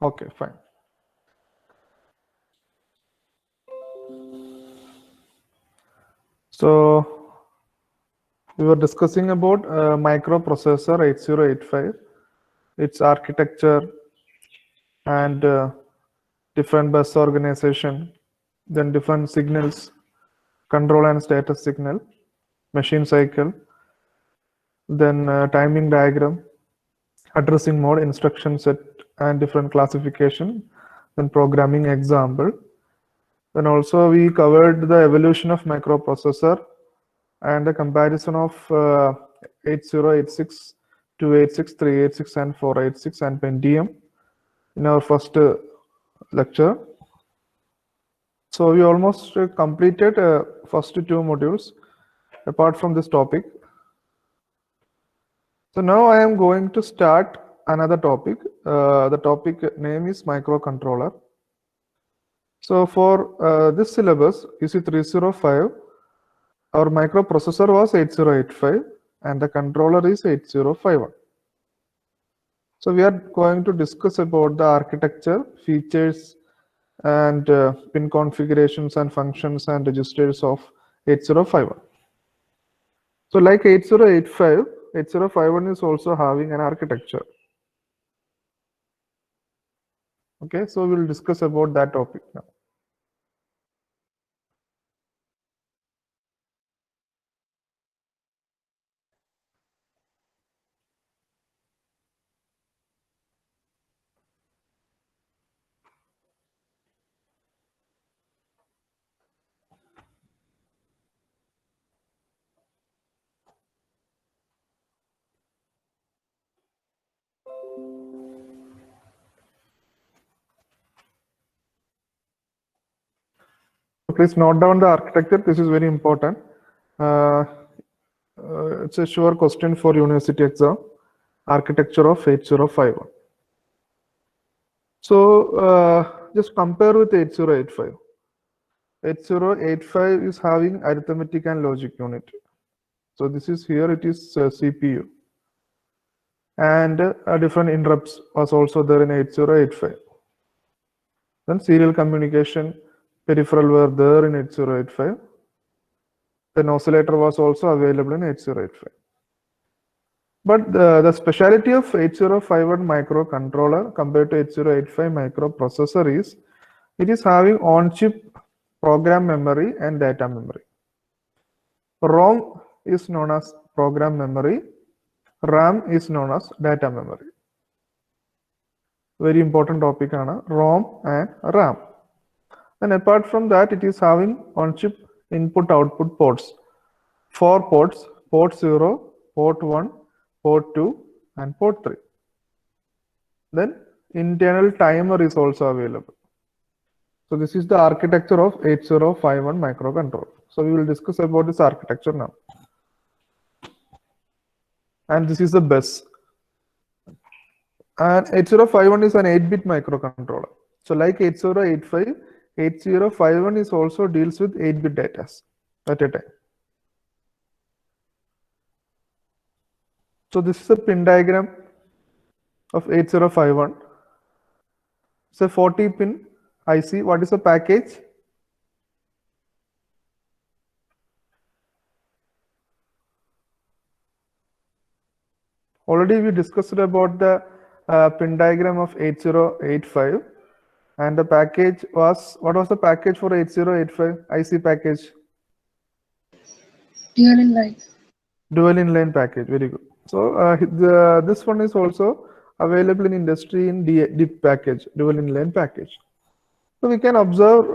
Okay, fine. So we were discussing about microprocessor 8085, its architecture and different bus organization, then different signals, control and status signal, machine cycle, then timing diagram, addressing mode, instruction set, and different classification, then programming example. Then also we covered the evolution of microprocessor and the comparison of 8086, 286, 386, and 486 and Pentium in our first lecture. So we almost completed first two modules apart from this topic. So now I am going to start another topic. The topic name is microcontroller. So for this syllabus, EC 305, our microprocessor was 8085 and the controller is 8051. So we are going to discuss about the architecture, features, and pin configurations and functions and registers of 8051. So like 8085, 8051 is also having an architecture. Okay, so we'll discuss about that topic now. Please note down the architecture. This is very important. It's a sure question for university exam. Architecture of 8051. So just compare with 8085. 8085 is having arithmetic and logic unit. So this is here, it is CPU. And different interrupts was also there in 8085. Then serial communication, peripheral were there in 8085. Then oscillator was also available in 8085. But the speciality of 8051 microcontroller compared to 8085 microprocessor is it is having on-chip program memory and data memory. ROM is known as program memory. RAM is known as data memory. Very important topic ആണ് ROM and RAM. And apart from that, it is having on-chip input-output ports. 4 ports, port 0, port 1, port 2, and port 3. Then internal timer is also available. So this is the architecture of 8051 microcontroller. So we will discuss about this architecture now. And this is the bus. And 8051 is an 8-bit microcontroller. So like 8085, 8051 is also deals with 8-bit data at a time. So this is a pin diagram of 8051. It's a 40-pin IC. What is the package? Already we discussed about the pin diagram of 8085. And the package was, what was the package for 8085 IC package? Dual inline. Dual inline package, very good. So this one is also available in industry in DIP package, dual inline package. So we can observe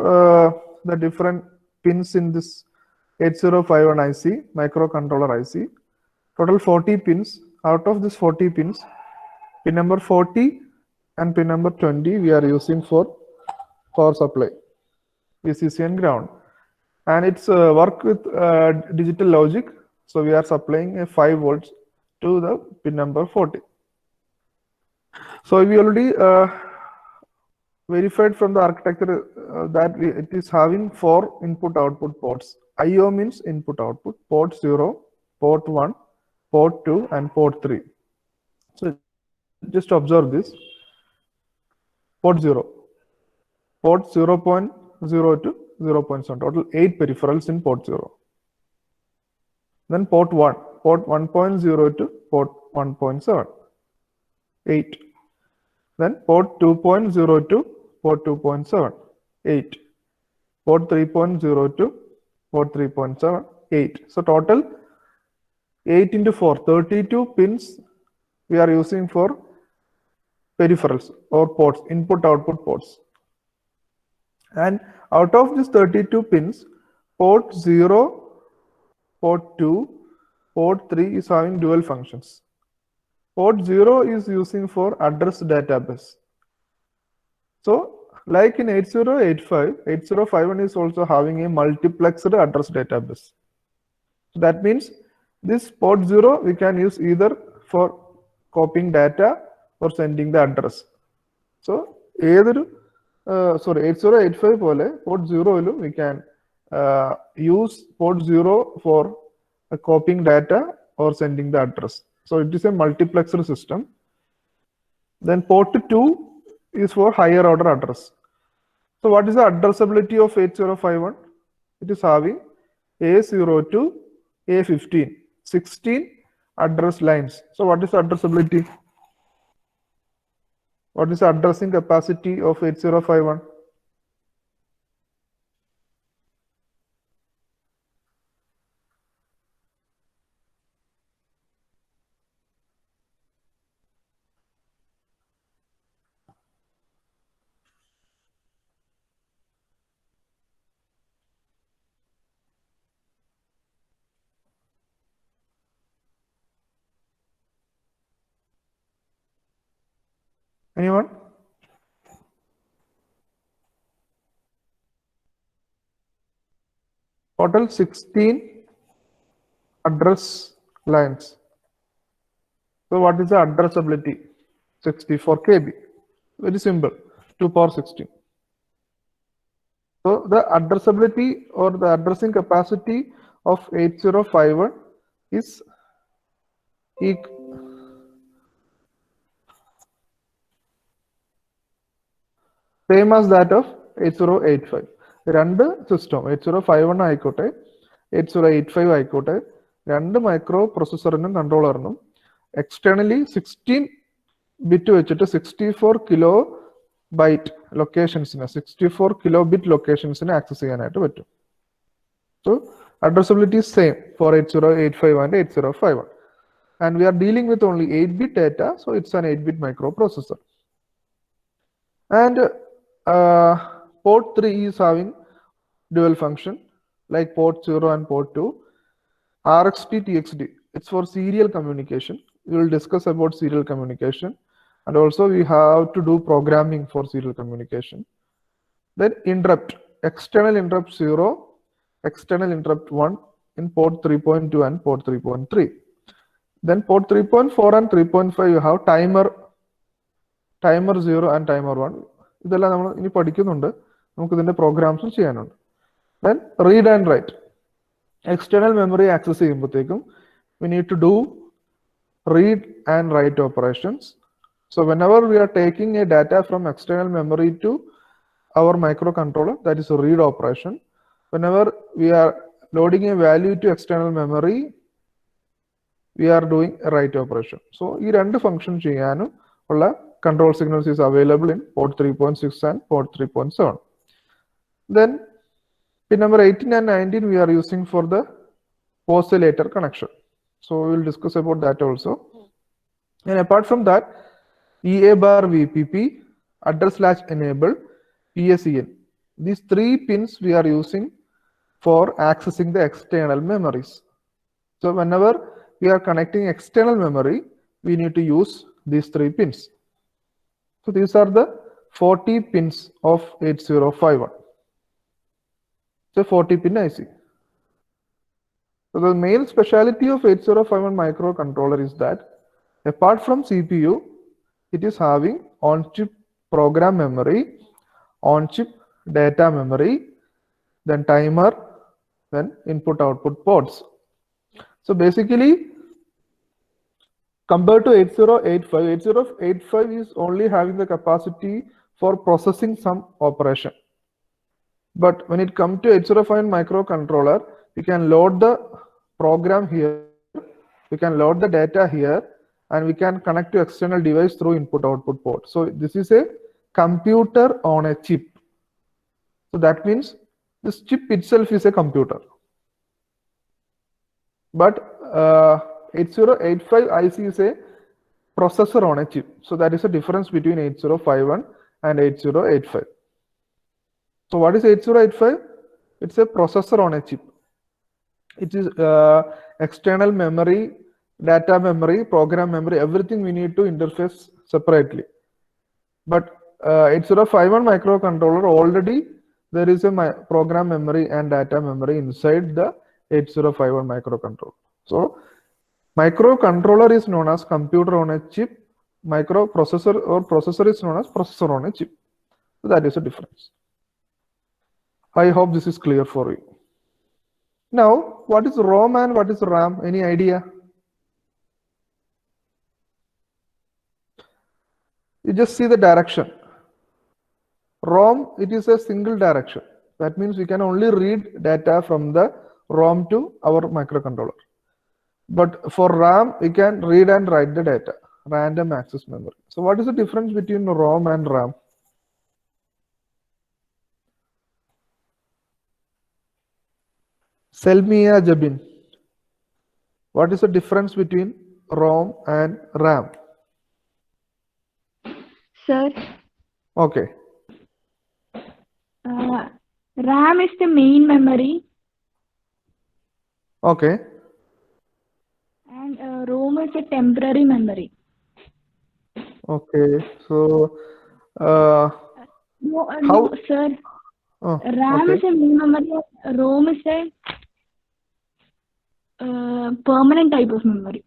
the different pins in this 8051 IC, microcontroller IC. Total 40 pins. Out of this 40 pins, pin number 40 and pin number 20 we are using for power supply, VCC and ground. And it's work with digital logic. So we are supplying a 5 volts to the pin number 40. So we already verified from the architecture that it is having 4 input-output ports. IO means input-output, port 0, port 1, port 2, and port 3. So just observe this. port 0. Port 0.0 to 0.7. Total 8 peripherals in port 0. Then port 1. Port 1.0 to port 1.7. 8. Then port 2.0 to port 2.7. 8. Port 3.0 to port 3.7. 8. So total 8 into 4. 32 pins we are using for peripherals or ports, input-output ports. And out of these 32 pins, port 0, port 2, port 3 is having dual functions. Port 0 is using for address database. So, like in 8085, 8051 is also having a multiplexed address database. So that means this port 0 we can use either for copying data or sending the address. So, either 8085 pole port 0 we can use port 0 for copying data or sending the address. So it is a multiplexer system. Then port 2 is for higher order address. So what is the addressability of 8051? It is having A0 to A15, 16 address lines. So what is the addressability? What is the addressing capacity of 8051? Anyone? Total 16 address lines. So what is the addressability? 64 KB. Very simple. 2 power 16. So the addressability or the addressing capacity of 8051 is same as that of 8085. രണ്ട് system 8051 ആയിക്കോട്ടെ 8085 ആയിക്കോട്ടെ രണ്ട് micro പ്രൊസസ്സറിനും കൺട്രോളറിനും externally 16 bit വെച്ചിട്ട് 64 kilo byte ലൊക്കേഷൻസിനെ 64 kilo bit ലൊക്കേഷൻസിനെ access ചെയ്യാനായിട്ട് പറ്റും. So addressability is same for 8085 and 8051. And we are dealing with only 8-bit data, so it's an 8-bit microprocessor. And port 3 is having dual function, like port 0 and port 2. RxD, TXD, it's for serial communication. We will discuss about serial communication. And also we have to do programming for serial communication. Then interrupt, external interrupt 0, external interrupt 1 in port 3.2 and port 3.3. Then port 3.4 and 3.5 you have timer 0 and timer 1. ഇതെല്ലാം നമ്മൾ ഇനി പഠിക്കുന്നുണ്ട്, നമുക്ക് ഇതിന്റെ പ്രോഗ്രാംസും ചെയ്യാനുണ്ട്. Then read and write. External memory access ചെയ്യുമ്പോഴത്തേക്കും we need to do read and write operations. So whenever we are taking a data from external memory to our microcontroller, that is a read operation. Whenever we are loading a value to external memory, we are doing a write operation. So ഈ രണ്ട് function ചെയ്യാനും ഉള്ള control signals is available in port 3.6 and port 3.7. Then pin number 18 and 19 we are using for the oscillator connection. So we will discuss about that also. And apart from that, EA bar VPP, address latch enable, PSEN. These 3 pins we are using for accessing the external memories. So whenever we are connecting external memory, we need to use these 3 pins. So these are the 40 pins of 8051. So 40 pin IC. So the main speciality of 8051 microcontroller is that apart from CPU, it is having on-chip program memory, on-chip data memory, then timer, then input-output ports. So basically, compared to 8085, 8085 is only having the capacity for processing some operation. But when it comes to 8051 microcontroller, we can load the program here, we can load the data here, and we can connect to external device through input-output port. So this is a computer on a chip. So that means this chip itself is a computer. But 8085 IC is a processor on a chip. So that is the difference between 8051 and 8085. So what is 8085? It's a processor on a chip. It is external memory, data memory, program memory, everything we need to interface separately. But 8051 microcontroller, already there is a program memory and data memory inside the 8051 microcontroller. So microcontroller is known as computer on a chip. Microprocessor or processor is known as processor on a chip. So that is a difference. I hope this is clear for you. Now, what is ROM and what is RAM? Any idea? You just see the direction. ROM, it is a single direction. That means we can only read data from the ROM to our microcontroller. But for RAM, we can read and write the data, random access memory. So what is the difference between ROM and RAM? Selmiya Jabin, what is the difference between ROM and RAM? Sir, Okay. RAM is the main memory Okay. and ROM is a temporary memory. Okay. So, No, how? no, sir. Oh, RAM okay. is a main memory. ROM is a permanent type of memory.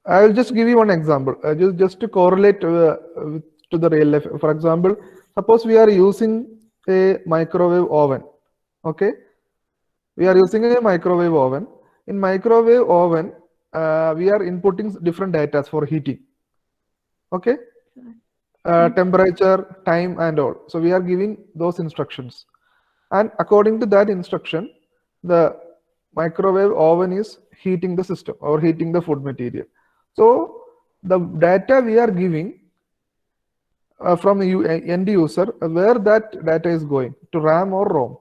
I will just give you one example, just to correlate to the real life. For example, suppose we are using a microwave oven. Okay, we are using a microwave oven. In microwave oven, we are inputting different data for heating. Okay, temperature, time, and all. So we are giving those instructions, and according to that instruction, the microwave oven is heating the system or heating the food material. So the data we are giving from the end user, where that data is going, to RAM or ROM?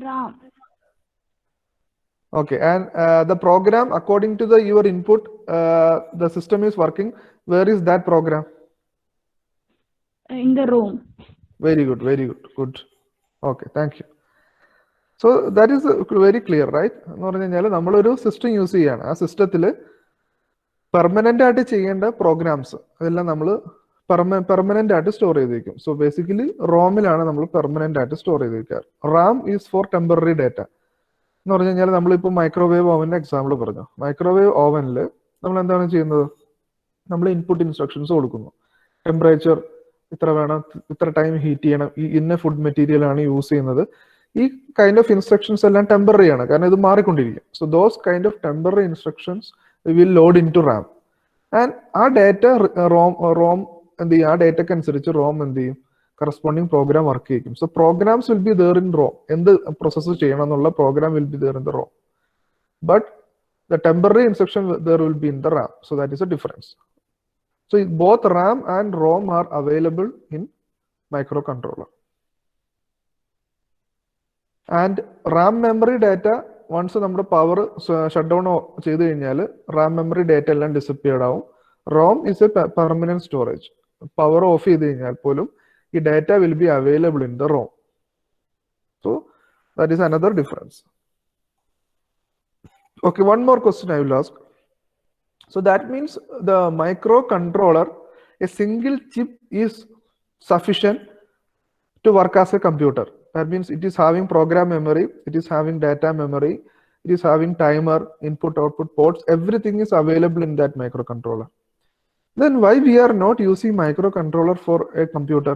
RAM. Okay, and the program, according to your input, the system is working. Where is that program? In the ROM. Very good, very good, good. Okay, thank you. So that is very clear, right? എന്ന് പറഞ്ഞു കഴിഞ്ഞാൽ നമ്മളൊരു system use ചെയ്യാണ്. ആ സിസ്റ്റത്തിൽ permanent ആയിട്ട് ചെയ്യേണ്ട programmes അതെല്ലാം നമ്മൾ പെർമനന്റ് ആയിട്ട് സ്റ്റോർ ചെയ്ത് വെക്കും. സോ ബേസിക്കലി റോമിലാണ് നമ്മൾ പെർമനന്റ് ആയിട്ട് സ്റ്റോർ ചെയ്ത് വെക്കാറ്. RAM is for temporary data എന്ന് പറഞ്ഞു കഴിഞ്ഞാൽ നമ്മളിപ്പോൾ മൈക്രോവേവ് ഓവന്റെ എക്സാമ്പിൾ പറഞ്ഞു. മൈക്രോവേവ് ഓവനിൽ നമ്മൾ എന്താണ് ചെയ്യുന്നത്? നമ്മൾ ഇൻപുട്ട് ഇൻസ്ട്രക്ഷൻസ് കൊടുക്കുന്നു. ടെമ്പറേച്ചർ ഇത്ര വേണം, ഇത്ര ടൈം ഹീറ്റ് ചെയ്യണം, ഈ ഇന്ന ഫുഡ് മെറ്റീരിയൽ ആണ് യൂസ് ചെയ്യുന്നത്. ഈ കൈൻഡ് ഓഫ് ഇൻസ്ട്രക്ഷൻസ് എല്ലാം ടെമ്പററി ആണ്, കാരണം ഇത് മാറിക്കൊണ്ടിരിക്കും. So those kind of temporary instructions will load into RAM. And ആ ഡാറ്റ റോം എന്ത് ചെയ്യും? ആ ഡേറ്റക്ക് അനുസരിച്ച് റോം എന്ത് ചെയ്യും? കറസ്പോണ്ടിങ് പ്രോഗ്രാം വർക്ക് ചെയ്യും. So programs will be there in ROM. എന്ത് പ്രോസസ്സ് ചെയ്യണം എന്നുള്ള program will be there in the ROM. But the temporary instruction there will be in the RAM. So that is A difference. So both RAM and ROM are available in microcontroller. And RAM memory data, once നമ്മുടെ power shut down ചെയ്ത് കഴിഞ്ഞാൽ Ram memory data എല്ലാം disappeared ആവും. ROM is a permanent storage. Power of ചെയ്ത് കഴിഞ്ഞാൽ പോലും ഈ data will be available in the ROM. So that is another difference. Okay, one more question I will ask. So that means the microcontroller, a single chip is sufficient to work as a computer. That means it is having program memory, it is having data memory, it is having timer, input, output ports, everything is available in that microcontroller. Then why we are not using microcontroller for a computer?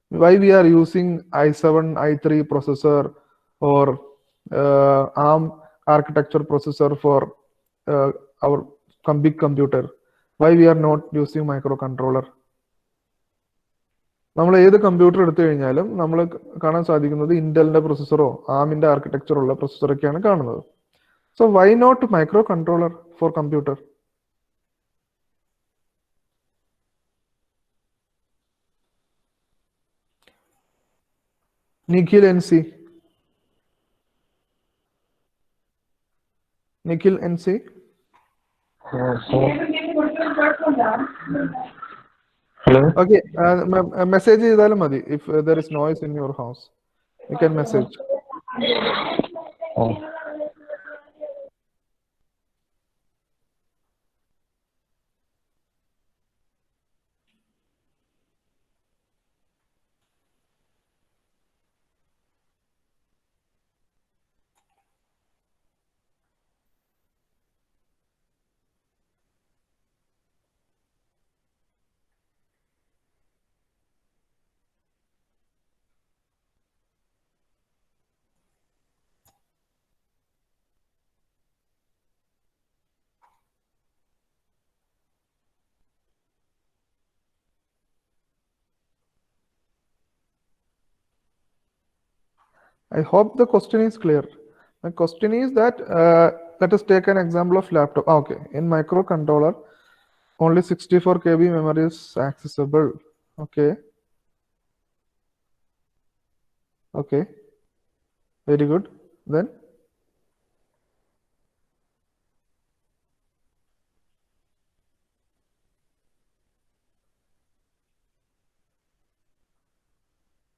Why we are using i7, i3 processor or ARM architecture processor for our big computer? Why we are not using microcontroller? നമ്മൾ ഏത് computer എടുത്തു കഴിഞ്ഞാലും നമ്മൾ കാണാൻ സാധിക്കുന്നത് ഇന്റലിന്റെ പ്രൊസസ്സറോ ആമിന്റെ ആർക്കിടെക്ചറുള്ള പ്രൊസസ്സറൊക്കെയാണ് കാണുന്നത്. So why not microcontroller for computer? Nikhil NC. Nikhil NC. Hello. Okay, message ചെയ്താലും മതി. If there is noise in your house, you can message. Oh. I hope the question is clear. The question is that let us take an example of laptop. Okay, in microcontroller, only 64 KB memory is accessible. Okay. Okay. Very good. Then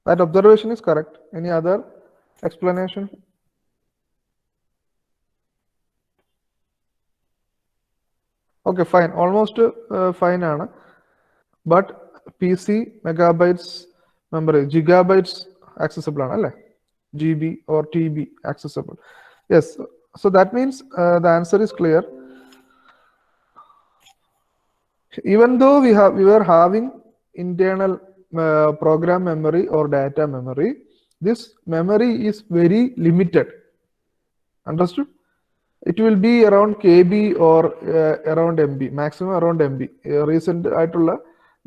that observation is correct. Any other explanation? Okay, fine. Almost fine, Anna. But PC megabytes memory, gigabytes accessible, Anna, GB or TB accessible. Yes. So that means the answer is clear. Even though we were having internal program memory or data memory, this memory is very limited. Understood? It will be around KB or around MB, maximum around MB. Recent ആയിട്ടുള്ള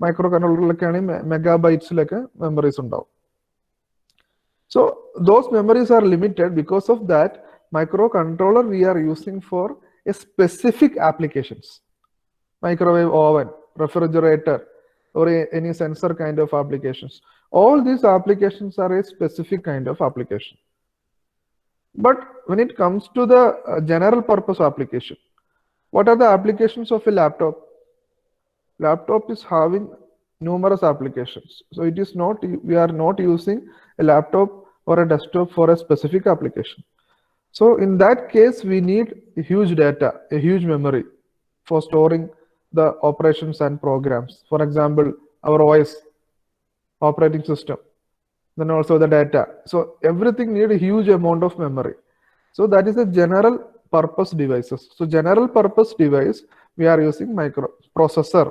മൈക്രോകൺട്രോളറിലൊക്കെയാണ് മെഗാബൈറ്റ്സിലൊക്കെ memories ഉണ്ടാവും. So those memories are limited. Because of that, microcontroller we are using for a specific applications. Microwave oven, refrigerator, or any sensor kind of applications. All these applications are a specific kind of application. But when it comes to the general purpose application, what are the applications of a laptop? Laptop is having numerous applications. So it is not, we are not using a laptop or a desktop for a specific application. So in that case, we need a huge data, a huge memory for storing the operations and programs. For example, our OS, operating system, then also the data. So everything need a huge amount of memory. So that is a general purpose devices. So general purpose device, we are using microprocessor.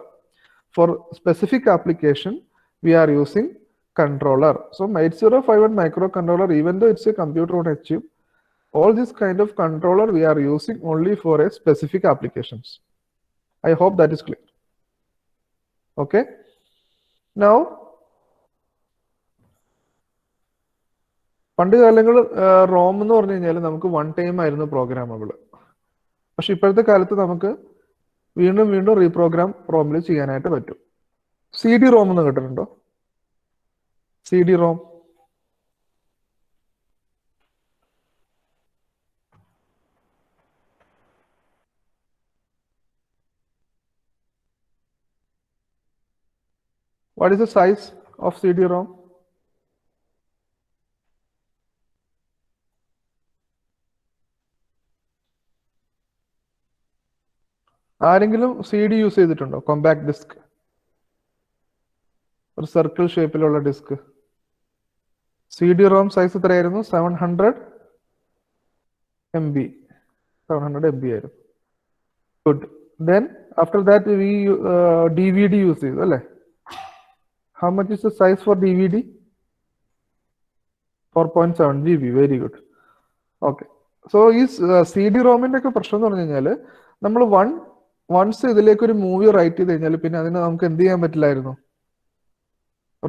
For specific application, we are using controller. So 8051 microcontroller, even though it's a computer on a chip, all this kind of controller we are using only for a specific applications. I hope that is clear. Okay. Now, പണ്ട് കാലങ്ങളിൽ Rome എന്ന് പറഞ്ഞു കഴിഞ്ഞാൽ നമുക്ക് one time ആയിരുന്നു programmable. പക്ഷെ ഇപ്പോഴത്തെ കാലത്ത് നമുക്ക് വീണ്ടും വീണ്ടും റീപ്രോഗ്രാം റോമിൽ ചെയ്യാനായിട്ട് പറ്റും. CD ROM എന്ന് കേട്ടിട്ടുണ്ടോ? CD ROM. What is the size of CD ROM? ആരെങ്കിലും CD യൂസ് ചെയ്തിട്ടുണ്ടോ? കോമ്പാക്ട് ഡിസ്ക്, ഒരു സർക്കിൾ ഷേപ്പിലുള്ള ഡിസ്ക്. CD ROM സൈസ് എത്രയായിരുന്നു? 700 MB. 700 MB ആയിരുന്നു. Good. Then after that we DVD use ചെയ്തു അല്ലേ? How much is the size for DVD? 4.7 GB. Very good. Okay. So ഈ CD ROM ഒക്കെ പ്രശ്നം എന്ന് പറഞ്ഞു കഴിഞ്ഞാൽ നമ്മൾ 1 വൺസ് ഇതിലേക്ക് ഒരു മൂവി റൈറ്റ് ചെയ്ത് കഴിഞ്ഞാൽ പിന്നെ അതിനെ നമുക്ക് എന്ത് ചെയ്യാൻ പറ്റില്ലായിരുന്നു,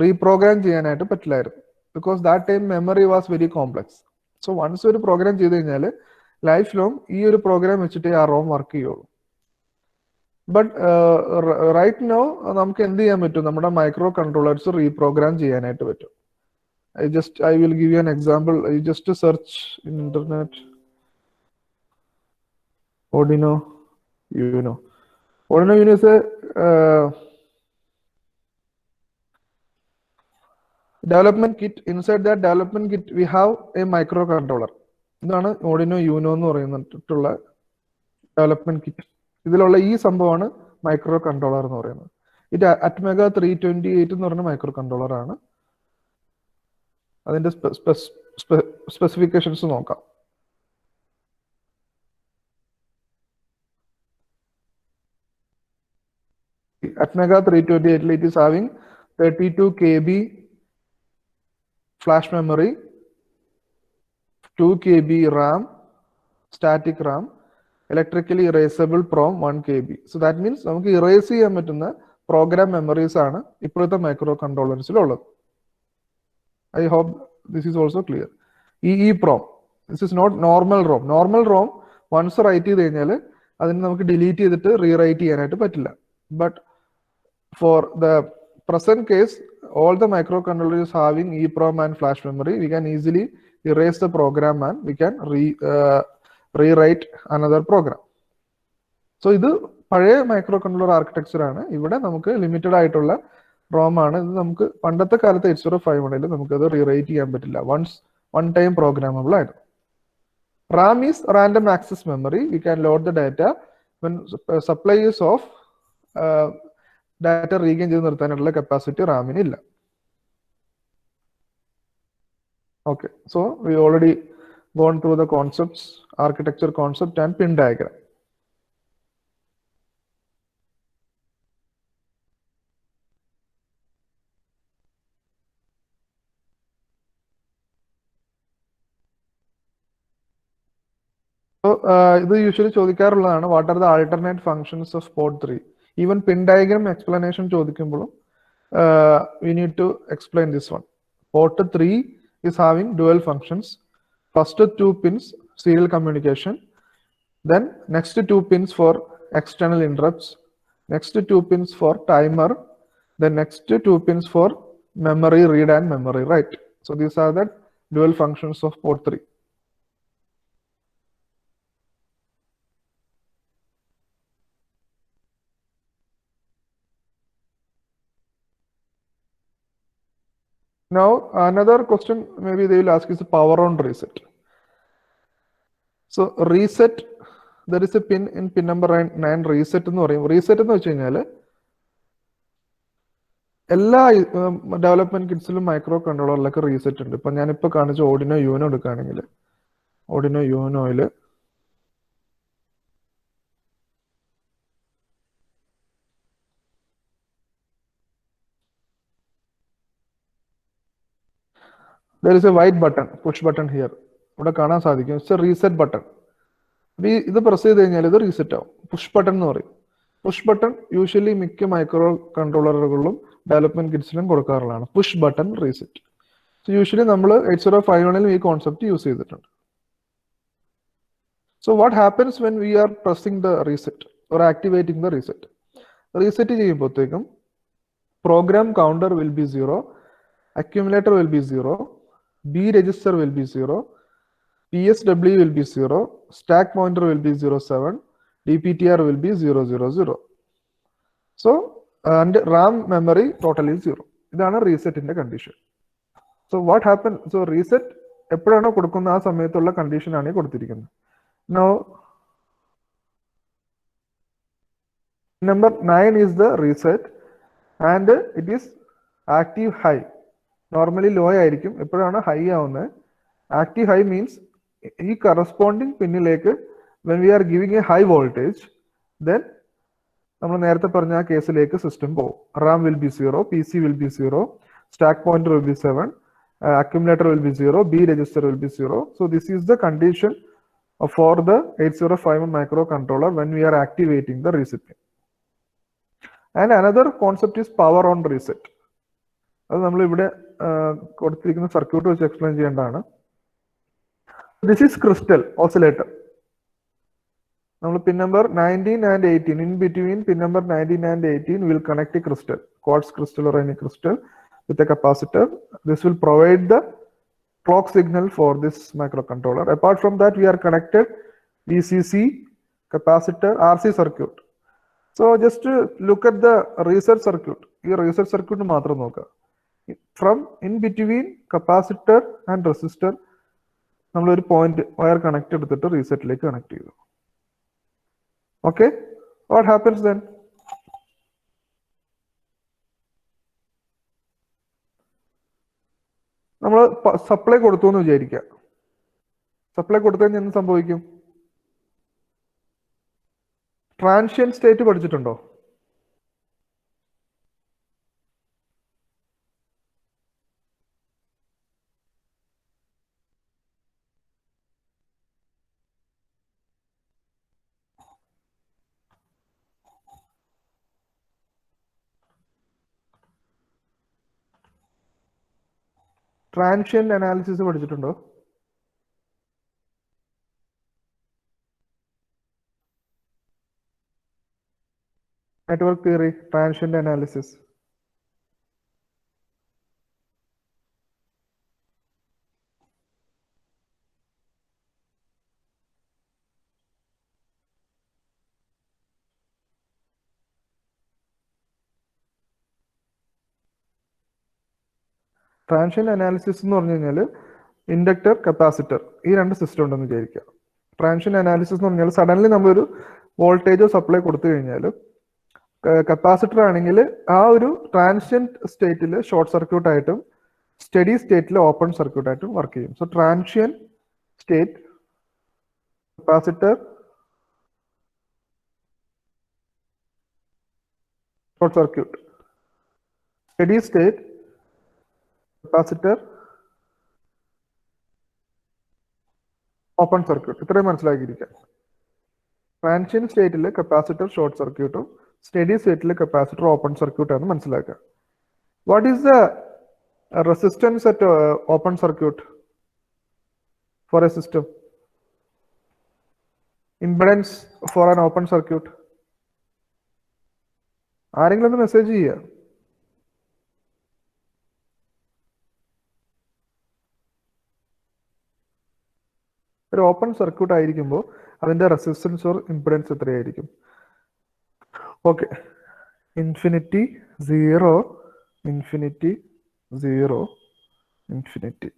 റീപ്രോഗ്രാം ചെയ്യാനായിട്ട് പറ്റില്ലായിരുന്നു. Because that time memory was very complex. So once ഒരു പ്രോഗ്രാം ചെയ്ത് കഴിഞ്ഞാൽ ലൈഫ് ലോങ് ഈ ഒരു പ്രോഗ്രാം വെച്ചിട്ടേ ആ റോം വർക്ക് ചെയ്യുള്ളൂ. ബട്ട് റൈറ്റ് നോ നമുക്ക് എന്ത് ചെയ്യാൻ പറ്റും, നമ്മുടെ മൈക്രോ കൺട്രോളേഴ്സ് റീപ്രോഗ്രാം ചെയ്യാനായിട്ട് പറ്റും. I will give you an example. You just search in internet Arduino Uno. Arduino Uno is a development kit. Inside that development kit we have a microcontroller. ഇതാണ് Arduino Uno എന്ന് പറയുന്നിട്ടുള്ള development kit. ഇതിലുള്ള ഈ സംഭവമാണ് micro controller എന്ന് പറയുന്നത്. ഇത് Atmega 328 എന്ന് പറയുന്ന മൈക്രോ കൺട്രോളർ ആണ്. അതിന്റെ സ്പെസിഫിക്കേഷൻസ് നോക്കാം. Atmega 328 it is having 32 KB flash memory, 2 KB RAM, static RAM, electrically erasable PROM 1 KB. So that means നമുക്ക് erase ചെയ്യാൻ പറ്റുന്ന പ്രോഗ്രാം മെമ്മറീസ് ആണ് ഇപ്പോഴത്തെ micro കൺട്രോളേഴ്സിലുള്ളത്. I hope this is also clear. EEPROM. This is not normal ROM. Normal ROM once write ചെയ്ത് കഴിഞ്ഞാൽ അതിന് നമുക്ക് delete ചെയ്തിട്ട് റീറൈറ്റ് ചെയ്യാനായിട്ട് പറ്റില്ല. But for the present case, all the microcontrollers having EEPROM and flash memory, we can easily erase the program and we can rewrite another program. So ഇത് പഴയ micro controller architecture ആണ്. ഇവിടെ നമുക്ക് limited ആയിട്ടുള്ള Rome ആണ്. ഇത് നമുക്ക് പണ്ടത്തെ കാലത്ത് 8051 നമുക്കത് റീറൈറ്റ് ചെയ്യാൻ പറ്റില്ല. വൺ ടൈം പ്രോഗ്രാമബിൾ ആയിരുന്നു. RAM is random access memory. We can load the data when supply is off. Data regain ചെയ്ത് നിർത്താനുള്ള കപ്പാസിറ്റി റാമിന് ഇല്ല. Okay, so we already gone through the concepts, architecture concept and pin diagram. So ഇത് usually ചോദിക്കാറുള്ളതാണ്, what are the alternate functions of port 3. Even pin diagram explanation ചോദിക്കുമ്പോഴും we need to explain this one. Port 3 is having dual functions. First 2 pins serial communication, then next 2 pins for external interrupts, next 2 pins for timer, then next 2 pins for memory read and memory write. So these are the dual functions of port 3. Now another question maybe they will ask is power on reset. So reset, there is a pin in pin number 9 reset എന്ന് പറയും. Reset എന്ന് വെച്ച് കഴിഞ്ഞാൽ എല്ലാ development കിറ്റ്സിലും micro കൺട്രോളറിലൊക്കെ reset ഉണ്ട്. ഇപ്പൊ ഞാനിപ്പോ കാണിച്ച Arduino Uno എടുക്കുകയാണെങ്കിൽ Arduino Unoയിൽ there is a white button, push button here. ഇവിടെ കാണാൻ സാധിക്കും. It's a reset button. ഇത് പ്രസ് ചെയ്ത് കഴിഞ്ഞാൽ ഇത് റീസെറ്റ് ആവും. പുഷ് ബട്ടൺ എന്ന് പറയും. പുഷ് ബട്ടൺ യൂഷ്വലി മിക്ക മൈക്രോ കൺട്രോളറുകളിലും ഡെവലപ്മെന്റ് കിറ്റ്സിലും കൊടുക്കാറുള്ളതാണ്. Push button reset. So usually നമ്മൾ 8051 ഈ കോൺസെപ്റ്റ് യൂസ് ചെയ്തിട്ടുണ്ട്. So what happens when we are pressing the reset or activating the reset? Reset ചെയ്യുമ്പോഴത്തേക്കും program counter will be 0, accumulator will be 0, B register will be 0, PSW will be 0, stack pointer will be 07, DPTR will be 000. So and RAM memory total is 0. ഇതാണ് റീസെറ്റിന്റെ condition. So what happen? So reset എപ്പോഴാണോ കൊടുക്കുന്ന ആ സമയത്തുള്ള condition ആണ് കൊടുത്തിരിക്കുന്നത്. No number 9 is the reset and it is active high. Normally low ആയിരിക്കും, എപ്പോഴാണ് ഹൈ ആവുന്നത്. ആക്റ്റീവ് ഹൈ മീൻസ് ഈ കറസ്പോണ്ടിങ് പിന്നിലേക്ക് when we are giving a high voltage then നമ്മൾ നേരത്തെ പറഞ്ഞ ആ കേസിലേക്ക് സിസ്റ്റം പോകും. RAM will be 0, PC will be 0, stack pointer will be 7, accumulator will be 0, B register will be 0. So this is the condition for the 8051 microcontroller when we are activating the recipient. And another concept is power on reset. അത് നമ്മൾ ഇവിടെ കൊടുത്തിരിക്കുന്ന circuit വെച്ച് explain ചെയ്യേണ്ടതാണ്. This is crystal oscillator. നമ്മൾ pin number 19 and 18 in between pin number 19 and 18 will connect a crystal, quartz crystal or any crystal with a capacitor. This will provide the clock signal for this microcontroller. Apart from that, we are connected VCC, capacitor, RC circuit. So just look at the reset circuit. This reset circuit മാത്രം നോക്കുക. From in between capacitor and resistor നമ്മൾ ഒരു point wire connect എടുത്തിട്ട് റീസെറ്റിലേക്ക് connect ചെയ്തു. Okay, what happens then? നമ്മൾ supply കൊടുത്തു എന്ന് വിചാരിക്കുക. സപ്ലൈ കൊടുത്തു കഴിഞ്ഞാൽ എന്ത് സംഭവിക്കും? ട്രാൻഷ്യൻ സ്റ്റേറ്റ് പഠിച്ചിട്ടുണ്ടോ? ട്രാൻഷ്യന്റ് അനാലിസിസ് പഠിച്ചിട്ടുണ്ടോ? Network theory, transient analysis. Transient analysis എന്ന് പറഞ്ഞു കഴിഞ്ഞാൽ ഇൻഡക്ടർ, കപ്പാസിറ്റർ, ഈ രണ്ട് സിസ്റ്റം ഉണ്ടെന്ന് വിചാരിക്കുക. ട്രാൻഷ്യന്റ് അനാലിസിസ് എന്ന് പറഞ്ഞാൽ സഡൻലി നമ്മളൊരു വോൾട്ടേജോ സപ്ലൈ കൊടുത്തു കഴിഞ്ഞാൽ കപ്പാസിറ്റർ ആണെങ്കിൽ ആ ഒരു ട്രാൻഷ്യന്റ് സ്റ്റേറ്റിൽ ഷോർട്ട് സർക്യൂട്ട് ആയിട്ടും സ്റ്റഡി സ്റ്റേറ്റിൽ ഓപ്പൺ സർക്യൂട്ട് ആയിട്ടും വർക്ക് ചെയ്യും. So transient state capacitor short circuit, steady state capacitor open circuit. ഇത്രയും മനസ്സിലാക്കിയിരിക്കാം. ട്രാൻഷ്യന്റ് സ്റ്റേറ്റിൽ കപ്പാസിറ്റർ ഷോർട്ട് സർക്യൂട്ടും സ്റ്റഡി സ്റ്റേറ്റിൽ കപ്പാസിറ്റർ ഓപ്പൺ സർക്യൂട്ട് ആണ് മനസ്സിലാക്കുക. What is the resistance at open circuit for a system? Impedance for an open circuit? ആരെങ്കിലും ഒന്ന് message ചെയ്യുക. ഒരു ഓപ്പൺ സർക്യൂട്ട് ആയിരിക്കുമ്പോൾ അതിന്റെ റെസിസ്റ്റൻസ് ഓർ ഇംപെഡൻസ് എത്രയായിരിക്കും? Okay, infinity, 0, infinity, 0, infinity.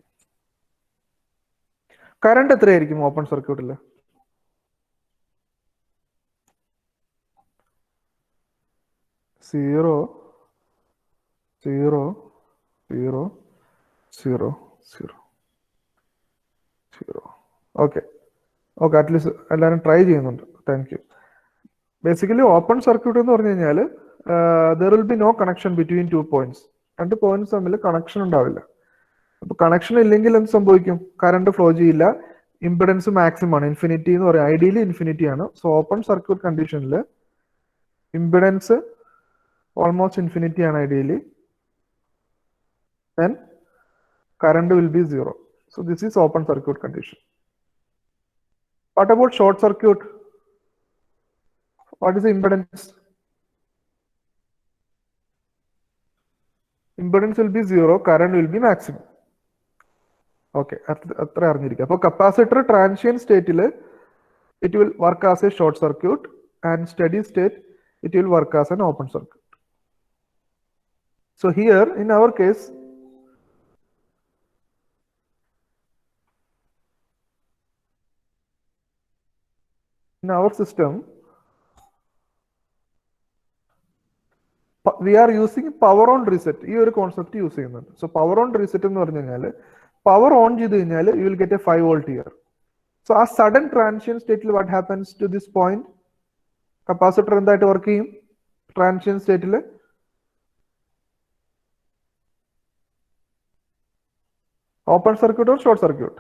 Current എത്രയായിരിക്കും ഓപ്പൺ സർക്യൂട്ടിൽ? സീറോ, 0, 0, 0, 0, 0. ഓക്കെ, അറ്റ്ലീസ്റ്റ് എല്ലാവരും ട്രൈ ചെയ്യുന്നുണ്ട്. Thank you. Basically open circuit എന്ന് പറഞ്ഞു കഴിഞ്ഞാൽ there will be no connection between 2 points. 2 points തമ്മിൽ കണക്ഷൻ ഉണ്ടാവില്ല. അപ്പൊ കണക്ഷൻ ഇല്ലെങ്കിൽ എന്ത് സംഭവിക്കും? കറണ്ട് ഫ്ലോ ചെയ്യില്ല. ഇംപെഡൻസ് മാക്സിമം ആണ്, ഇൻഫിനിറ്റി എന്ന് പറയും. ഐഡിയലി ഇൻഫിനിറ്റി ആണ്. സോ ഓപ്പൺ സർക്യൂട്ട് കണ്ടീഷനിൽ ഇംപെഡൻസ് ഓൾമോസ്റ്റ് ഇൻഫിനിറ്റി ആണ് ideally. Then current will be 0. So this is open circuit condition. What about short circuit? What is the impedance? Impedance will be 0, current will be maximum. Okay, അത്ര അറിഞ്ഞിരിക്കുക. അപ്പോൾ capacitor ട്രാൻഷ്യന്റ് സ്റ്റേറ്റിൽ it will work as a short circuit and steady state it will work as an open circuit. So here in our case, in our system we are using power on reset. ഈ ഒരു concept use ചെയ്യുന്നുണ്ട്. So power on reset എന്ന് പറഞ്ഞു കഴിഞ്ഞാൽ power on ചെയ്ത് കഴിഞ്ഞാൽ you will get a 5 volt here. So ആ sudden transient സ്റ്റേറ്റിൽ what happens to this point? Capacitor എന്തായിട്ട് വർക്ക് ചെയ്യും ട്രാൻഷ്യൻ സ്റ്റേറ്റിൽ? Open circuit or short circuit?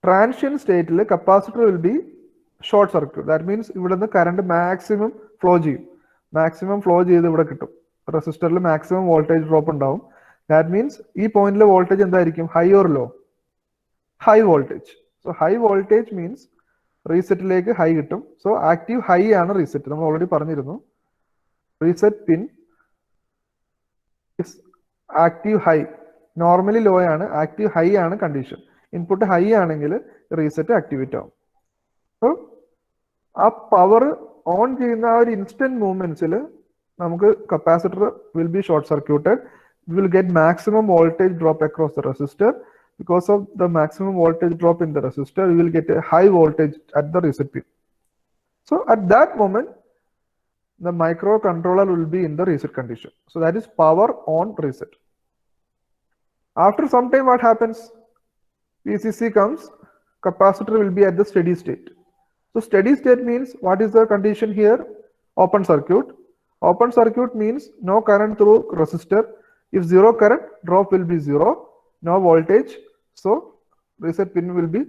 transient state capacitor will be short circuit. That means the current maximum flow ചെയ്യും. Maximum flow ചെയ്ത് ഇവിടെ കിട്ടും. റെസിസ്റ്ററിൽ maximum voltage drop ഉണ്ടാവും. That means ഈ പോയിന്റിലെ വോൾട്ടേജ് എന്തായിരിക്കും? High or low? High voltage. So high voltage means റീസെറ്റിലേക്ക് ഹൈ കിട്ടും. സോ ആക്റ്റീവ് ഹൈ ആണ് റീസെറ്റ്. നമ്മൾ ഓൾറെഡി പറഞ്ഞിരുന്നു. Reset pin is active high. Normally low ആണ്, ആക്റ്റീവ് ഹൈ ആണ് കണ്ടീഷൻ. ഇൻപുട്ട് ഹൈ ആണെങ്കിൽ റീസെറ്റ് ആക്ടിവേറ്റ് ആവും. സോ ആ പവർ ഓൺ ചെയ്യുന്ന ആ ഒരു ഇൻസ്റ്റന്റ് മൂവ്മെന്റ്സിൽ നമുക്ക് capacitor will be short circuited. We will get maximum voltage drop across the resistor. Because of the maximum voltage drop in the resistor, we will get a high voltage at the reset pin. So at that moment, the microcontroller will be in the reset condition. So that is power on reset. After some time, what happens? VCC comes, capacitor will be at the steady state. So steady state means, what is the condition here? Open circuit. Open circuit means no current through resistor. If zero current, drop will be zero, no voltage, so reset pin will be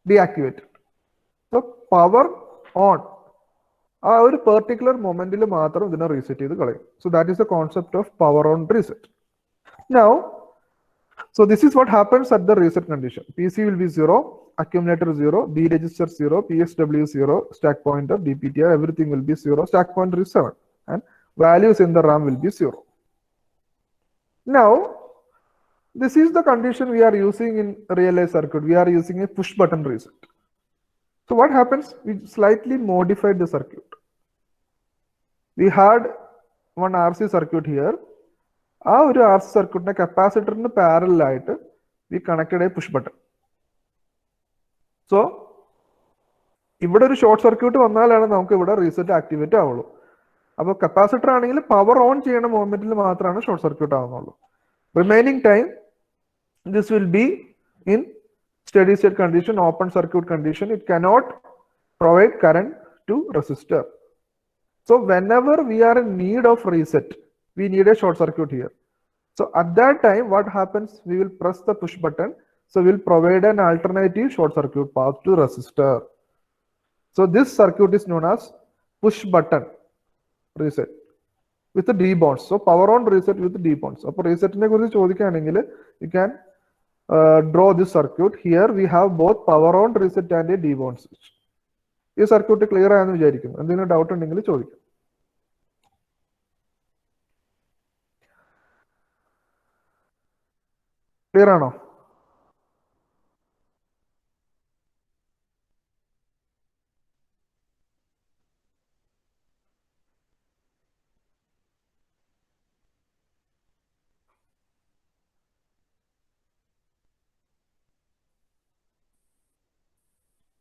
deactivated. So power on. ആ ഒരു particular മൊമെന്റിൽ മാത്രം ഇതിനെ reset ചെയ്ത് കളയും. So that is the concept of power on reset. Now, so this is what happens at the reset condition. PC will be 0, accumulator 0, B register 0, PSW 0, stack pointer, DPTR, everything will be 0, stack pointer is 7, and values in the RAM will be 0. Now, this is the condition we are using in relay circuit. We are using a push button reset. So what happens? We slightly modified the circuit. We had one RC circuit here. ആ ഒരു RC സർക്യൂട്ടിന്റെ കപ്പാസിറ്ററിന് parallel ആയിട്ട് we connected a push button. So ഇവിടെ ഒരു short circuit വന്നാലാണ് നമുക്ക് ഇവിടെ reset activate ആവുള്ളൂ. അപ്പോൾ കപ്പാസിറ്റർ ആണെങ്കിൽ പവർ ഓൺ ചെയ്യുന്ന മൊമെന്റിൽ മാത്രമാണ് ഷോർട്ട് സർക്യൂട്ട് ആവുന്നുള്ളൂ. Remaining time this will be in steady state condition, open circuit condition. It cannot provide current to resistor. So whenever we are in need of reset, we need a short circuit here. So at that time, what happens? We will press the push button. So we'll provide an alternative short circuit path to resistor. So this circuit is known as push button reset with the D bonds. So power on reset with the D bonds. So reset ne kurichu chodikkanengil you can draw this circuit. Here we have both power on reset and a D bond switch. This circuit clear ആയെന്ന് വിചാരിക്കുന്നു. എന്തെങ്കിലും doubt ഉണ്ടെങ്കിൽ ചോദിക്കാം. Clear ആണോ?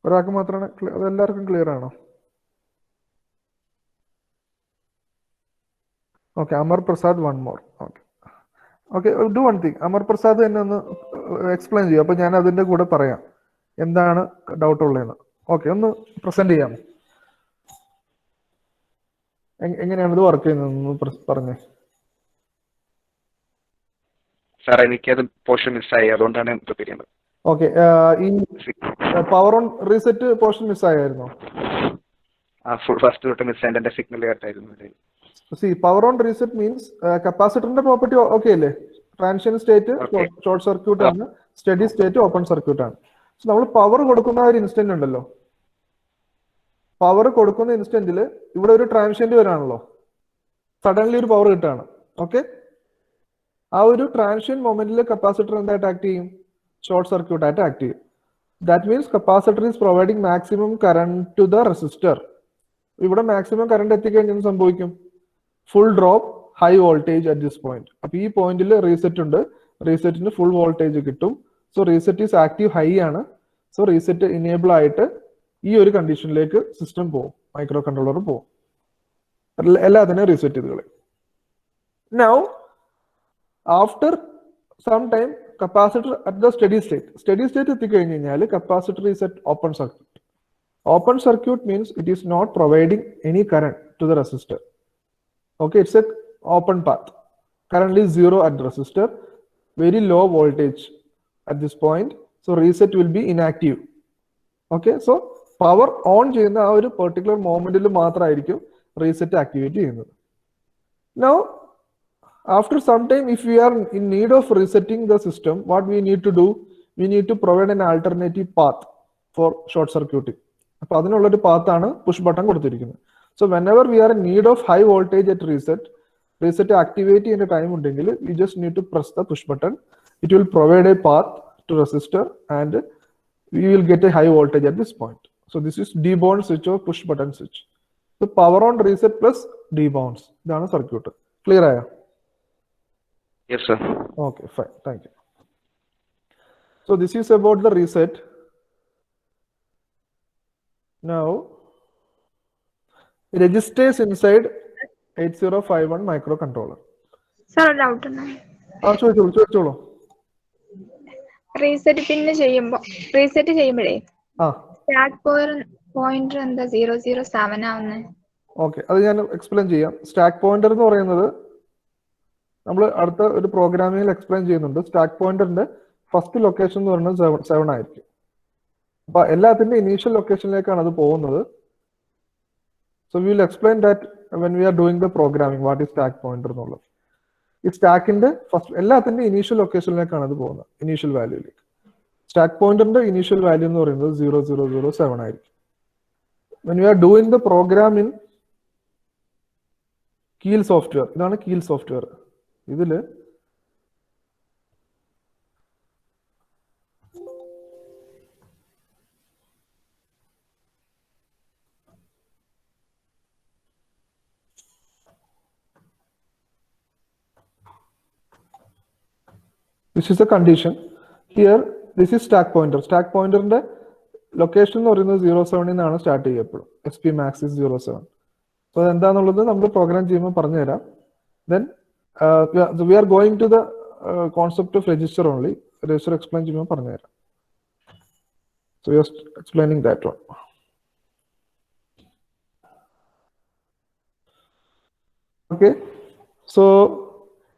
ഒരാൾക്ക് മാത്രമാണ് അതെല്ലാവർക്കും clear ആണോ? Okay, Amar Prasad one more. Okay okay, do one thing. Amar Prasad എന്നെ ഒന്ന് എക്സ്പ്ലെയിൻ ചെയ്യും. അപ്പൊ ഞാൻ അതിന്റെ കൂടെ പറയാം എന്താണ് ഡൗട്ട് ഉള്ളതെന്ന്. ഓക്കെ, ഒന്ന് പ്രസന്റ് ചെയ്യാം. എങ്ങനെയാണ് ഇത് വർക്ക് ചെയ്യുന്നത് പറഞ്ഞേ. സാർ എനിക്കത് പോർഷൻ മിസ്സായി, അതുകൊണ്ടാണ് പ്രിപ്പയർ ചെയ്യുന്നത്. ഓക്കെ, ഈ പവർ ഓൺ റീസെറ്റ് പോർഷൻ മിസ്സായിരുന്നു. ഫസ്റ്റ് തൊട്ട് മിസ്സായിട്ട് എന്റെ സിഗ്നൽ കട്ടായിരുന്നു. See, power on reset means കപ്പാസിറ്ററിന്റെ പ്രോപ്പർട്ടി ഓക്കെ അല്ലേ? ട്രാൻസിഷൻ സ്റ്റേറ്റ് ഷോർട്ട് സർക്യൂട്ട് ആണ്, സ്റ്റഡി സ്റ്റേറ്റ് ഓപ്പൺ സർക്യൂട്ട് ആണ്. സോ നമ്മൾ പവർ കൊടുക്കുന്ന ഒരു ഇൻസ്റ്റന്റ് ഉണ്ടല്ലോ, പവർ കൊടുക്കുന്ന ഇൻസ്റ്റന്റിൽ ഇവിടെ ഒരു ട്രാൻസിഷന്റ് വരാണല്ലോ, സഡൻലി ഒരു പവർ കിട്ടാണ്. ഓക്കെ, ആ ഒരു ട്രാൻസിഷൻ മൊമെന്റിൽ കപ്പാസിറ്റർ എന്തായിട്ട് ആക്ട് ചെയ്യും? ഷോർട്ട് സർക്യൂട്ട് ആയിട്ട് ആക്ട് ചെയ്യും. That means capacitor is providing maximum current to the resistor. ഇവിടെ മാക്സിമം കറന്റ് എത്തിക്കഴിഞ്ഞാൽ സംഭവിക്കും full drop high voltage at this point. അപ്പൊ ഈ പോയിന്റിൽ റീസെറ്റ് ഉണ്ട്, റീസെറ്റിന് ഫുൾ വോൾട്ടേജ് കിട്ടും. So reset is active high ആണ്. സോ റീസെറ്റ് ഇനേബിൾ ആയിട്ട് ഈ ഒരു കണ്ടീഷനിലേക്ക് സിസ്റ്റം പോകും, മൈക്രോ കൺട്രോളർ പോകും, എല്ലാത്തിനെയും റീസെറ്റ് ചെയ്ത് കളയും. Now after some time capacitor at the steady state എത്തിക്കഴിഞ്ഞ് കഴിഞ്ഞാൽ capacitor is at open circuit. Open circuit means it is not providing any current to the resistor. Okay, it's a open path. Currently 0 at the resistor, very low voltage at this point. So reset will be inactive. Okay, so power on ചെയ്യുന്ന ആ ഒരു particular momentൽ മാത്രമായിരിക്കും reset activate ചെയ്യുന്നത്. Now, after some time, if we are in need of resetting the system, what we need to do? We need to provide an alternative path for short circuiting. അപ്പോൾ അതിനുള്ളൊരു പാത്താണ് push button കൊടുത്തിരിക്കുന്നത്. So whenever we are in need of high voltage at reset activate ചെയ്യുന്ന time ഉണ്ടെങ്കിൽ you just need to press the push button. It will provide a path to resistor and we will get a high voltage at this point. So this is debound switch or push button switch. So power on reset plus debounds. ഇതാണ് circuit. Clear ആയോ? Yes, sir. Okay, fine. Thank you. So this is about the reset. Now, registers inside 8051 microcontroller. Sir ഒരു doubt ഉണ്ട്. ചോദിച്ചോളൂ. Reset ചെയ്യുമ്പോഴേ start pointer എന്താ 007 ആവുന്നത്? Okay, അത് ഞാൻ എക്സ്പ്ലെയിൻ ചെയ്യാം. സ്റ്റാക്ക് പോയിന്റർ എന്ന് പറയുന്നത് നമ്മൾ അടുത്ത ഒരു പ്രോഗ്രാമിംഗിൽ എക്സ്പ്ലെയിൻ ചെയ്യുന്നുണ്ട്. സ്റ്റാക്ക് പോയിന്ററിന്റെ ഫസ്റ്റ് ലൊക്കേഷൻ എന്ന് പറയുന്നത് 7 ആയിരിക്കും. അപ്പൊ എല്ലാത്തിന്റെ ഇനീഷ്യൽ ലൊക്കേഷനിലേക്കാണ് അത് പോകുന്നത്. So we will explain that when we are doing the programming what is stack pointer എന്നുള്ളത്. ഈ സ്റ്റാക്കിന്റെ ഫസ്റ്റ് എല്ലാത്തിന്റെ ഇനീഷ്യൽ ലൊക്കേഷനിലേക്കാണ് അത് പോകുന്നത്, ഇനീഷ്യൽ വാല്യൂയിലേക്ക്. സ്റ്റാക്ക് പോയിന്ററിന്റെ ഇനീഷ്യൽ വാല്യൂ എന്ന് പറയുന്നത് 0007 ആയിരിക്കും. When we are doing the program in Keil software, ഇതാണ് കീൽ സോഫ്റ്റ്വെയർ. ഇതില് this is a condition. Here this is stack pointer. Stack pointer ന്റെ ലൊക്കേഷൻ എന്ന് പറയുന്നത് 07 നിന്നാണ് സ്റ്റാർട്ട് ചെയ്യപ്പെടും. SP max is 07. So എന്താണെന്നുള്ളത് നമ്മൾ പ്രോഗ്രാം ചെയ്യുമ്പോൾ പറഞ്ഞു തരാം. Then we are going to the concept of register only. Register explain ചെയ്യുമ്പോൾ പറഞ്ഞു തരാം. So we are explaining that one. Okay. So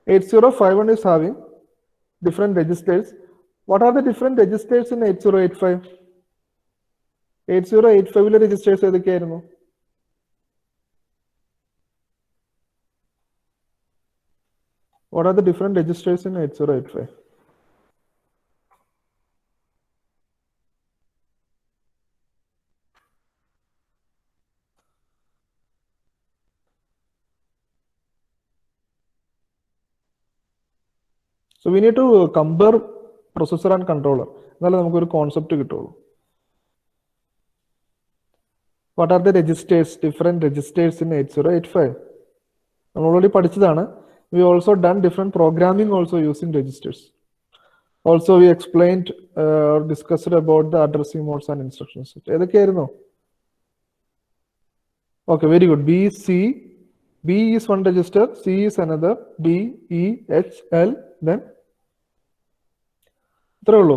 8051 is having different registers. What are the different registers in 8085? 8085 registers ഏതൊക്കെയായിരുന്നു? What are the different registers in 8085? So we need to compare processor and controller. എന്നാലേ നമുക്കൊരു concept കിട്ടുള്ളൂ. What are the registers, different registers in 8085? നമ്മൾ already പഠിച്ചതാണ്. We also done different programming also using registers. Also we explained or discussed about the addressing modes and instructions. ഏതൊക്കെയായിരുന്നു? Okay, very good. B is one register, C is another, D, E, H, L, then ഇത്രേ ഉള്ളൂ.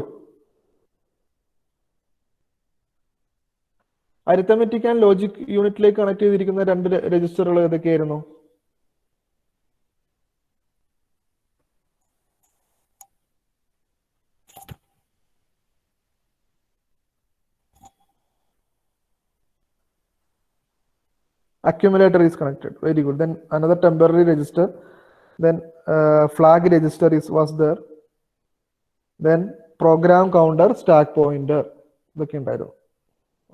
Arithmetic and logic യൂണിറ്റിലേക്ക് connect ചെയ്തിരിക്കുന്ന രണ്ട് രജിസ്റ്ററുകൾ ഏതൊക്കെയായിരുന്നു? Accumulator is connected. Very good. Then another temporary register. Then flag register was there. Then program counter, stack pointer.